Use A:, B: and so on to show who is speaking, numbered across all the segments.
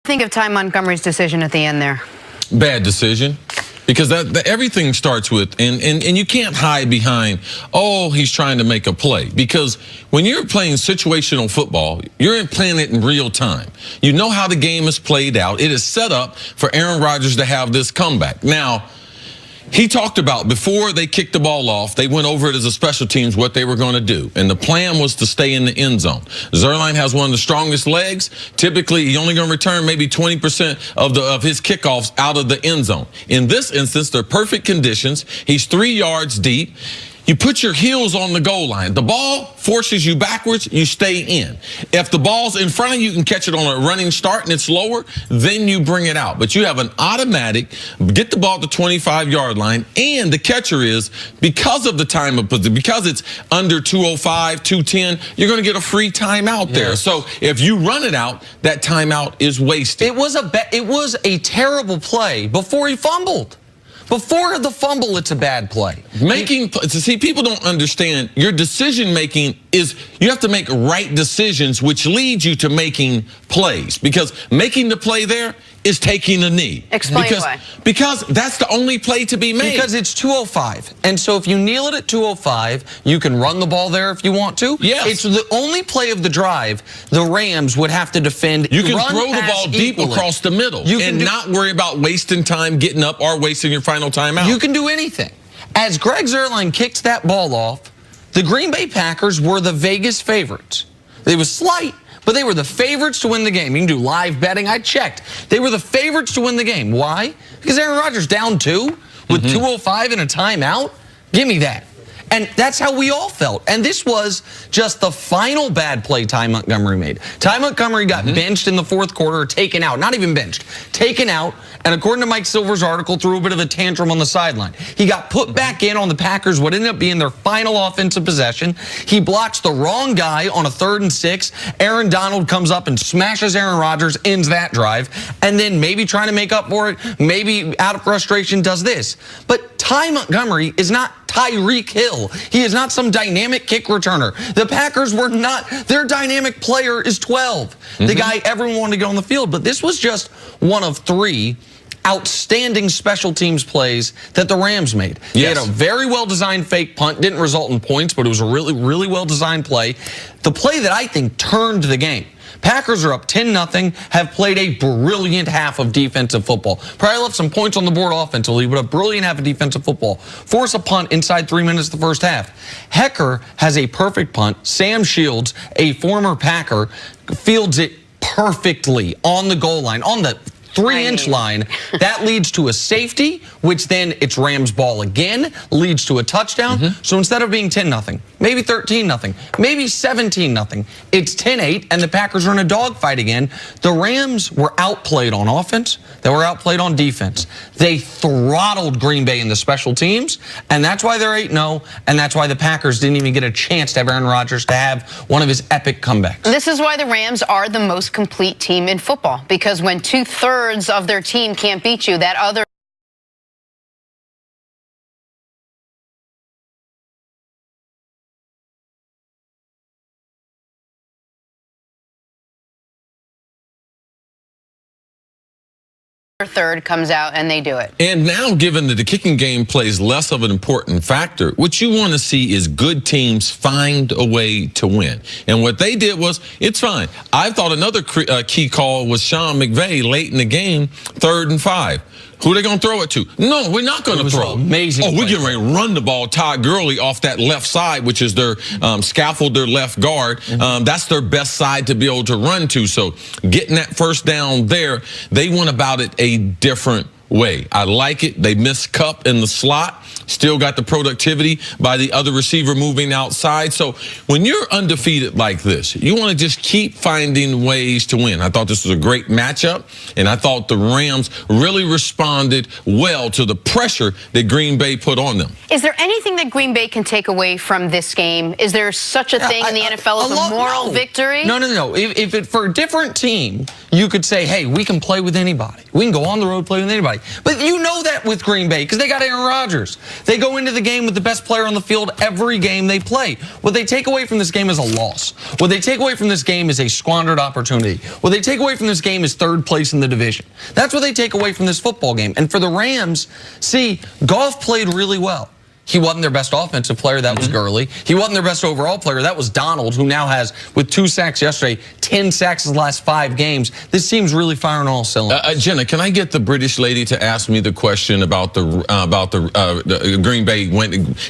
A: Think of Ty Montgomery's decision at the end there.
B: Bad decision. Because everything starts with, and you can't hide behind, oh, he's trying to make a play. Because when you're playing situational football, you're playing it in real time. You know how the game is played out. It is set up for Aaron Rodgers to have this comeback. Now, he talked about before they kicked the ball off, they went over it as a special teams, what they were going to do. And the plan was to stay in the end zone. Zuerlein has one of the strongest legs. Typically, he's only going to return maybe 20% of his kickoffs out of the end zone. In this instance, they're perfect conditions. He's 3 yards deep. You put your heels on the goal line. The ball forces you backwards, you stay in. If the ball's in front of you, you can catch it on a running start and it's lower, then you bring it out. But you have an automatic, get the ball to 25-yard line, and the catcher is, because of the time of position, because it's under 205, 210, you're going to get a free timeout there. So if you run it out, that timeout is wasted.
C: It was a terrible play before he fumbled. Before the fumble, it's a bad play.
B: See, people don't understand your decision making is you have to make right decisions, which leads you to making plays. Because making the play there is taking a knee.
A: Explain why.
B: Because that's the only play to be made.
C: Because it's 205. And so if you kneel it at 205, you can run the ball there if you want to.
B: Yes.
C: It's the only play of the drive the Rams would have to defend.
B: You can throw the ball deep across the middle and not worry about wasting time getting up or wasting your final timeout.
C: You can do anything. As Greg Zuerlein kicked that ball off, the Green Bay Packers were the Vegas favorites. It was slight, but they were the favorites to win the game. You can do live betting. I checked. They were the favorites to win the game. Why? Because Aaron Rodgers down 2 with 2:05 and a timeout. Give me that. And that's how we all felt. And this was just the final bad play Ty Montgomery made. Ty Montgomery got benched in the fourth quarter, taken out. Not even benched. Taken out. And according to Mike Silver's article, threw a bit of a tantrum on the sideline. He got put back in on the Packers, what ended up being their final offensive possession. He blocks the wrong guy on a 3rd and 6. Aaron Donald comes up and smashes Aaron Rodgers, ends that drive. And then maybe trying to make up for it, maybe out of frustration does this. But Ty Montgomery is not Tyreek Hill. He is not some dynamic kick returner. The Packers were not, their dynamic player is 12. The guy everyone wanted to get on the field. But this was just one of 3 outstanding special teams plays that the Rams made. They had a very well-designed fake punt. Didn't result in points, but it was a really well-designed play. The play that I think turned the game. Packers are up 10-0, have played a brilliant half of defensive football. Probably left some points on the board offensively, but a brilliant half of defensive football. Force a punt inside 3 minutes of the first half. Hecker has a perfect punt. Sam Shields, a former Packer, fields it perfectly on the goal line, on the 3-inch line. That leads to a safety, which then it's Rams ball again, leads to a touchdown. So instead of being 10-0, maybe 13-0, maybe 17-0, it's 10-8, and the Packers are in a dogfight again. The Rams were outplayed on offense. They were outplayed on defense. They throttled Green Bay in the special teams, and that's why they're 8-0, and that's why the Packers didn't even get a chance to have Aaron Rodgers to have one of his epic comebacks.
A: This is why the Rams are the most complete team in football, because when 2/3 of their team can't beat you, that other third comes out and they do it.
B: And now, given that the kicking game plays less of an important factor, what you want to see is good teams find a way to win. And what they did was, it's fine. I thought another key call was Sean McVay late in the game, 3rd and 5. Who are they going to throw it to? No, we're not going to throw.
C: Amazing.
B: Oh, we're getting ready to run the ball. Todd Gurley off that left side, which is their scaffold, their left guard. That's their best side to be able to run to. So getting that first down there, they went about it a different way. I like it. They missed Kupp in the slot. Still got the productivity by the other receiver moving outside. So when you're undefeated like this, you want to just keep finding ways to win. I thought this was a great matchup, and I thought the Rams really responded well to the pressure that Green Bay put on them.
A: Is there anything that Green Bay can take away from this game? Is there such a thing in the NFL as a moral victory?
C: No. If it for a different team, you could say, hey, we can play with anybody. We can go on the road, play with anybody. But you know that that with Green Bay because they got Aaron Rodgers. They go into the game with the best player on the field every game they play. What they take away from this game is a loss. What they take away from this game is a squandered opportunity. What they take away from this game is third place in the division. That's what they take away from this football game. And for the Rams, see, Goff played really well. He wasn't their best offensive player. That was Gurley. He wasn't their best overall player. That was Donald, who now has, with 2 sacks yesterday, 10 sacks in the last 5 games. This team's really firing all cylinders.
B: Jenna, can I get the British lady to ask me the question about the Green Bay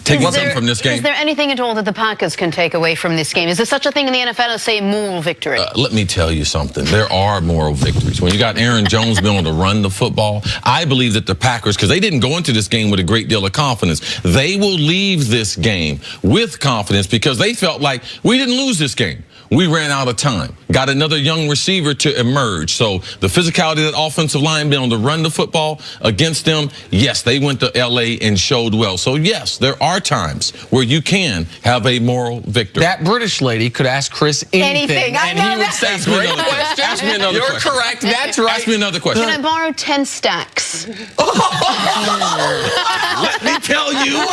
B: taking something from this game?
A: Is there anything at all that the Packers can take away from this game? Is there such a thing in the NFL as, say, moral victory?
B: Let me tell you something. There are moral victories. When you got Aaron Jones being able to run the football, I believe that the Packers, because they didn't go into this game with a great deal of confidence, they will leave this game with confidence because they felt like we didn't lose this game. We ran out of time. Got another young receiver to emerge. So the physicality of that offensive line being able to run the football against them, yes, they went to L.A. and showed well. So, yes, there are times where you can have a moral victory.
C: That British lady could ask Chris anything.
A: I
C: and
A: know
C: he would
A: that.
C: say, great question.
B: Ask me another
C: You're
B: question.
C: correct. That's right.
B: Ask me another question.
A: Can I borrow 10 stacks?
B: Let me tell you.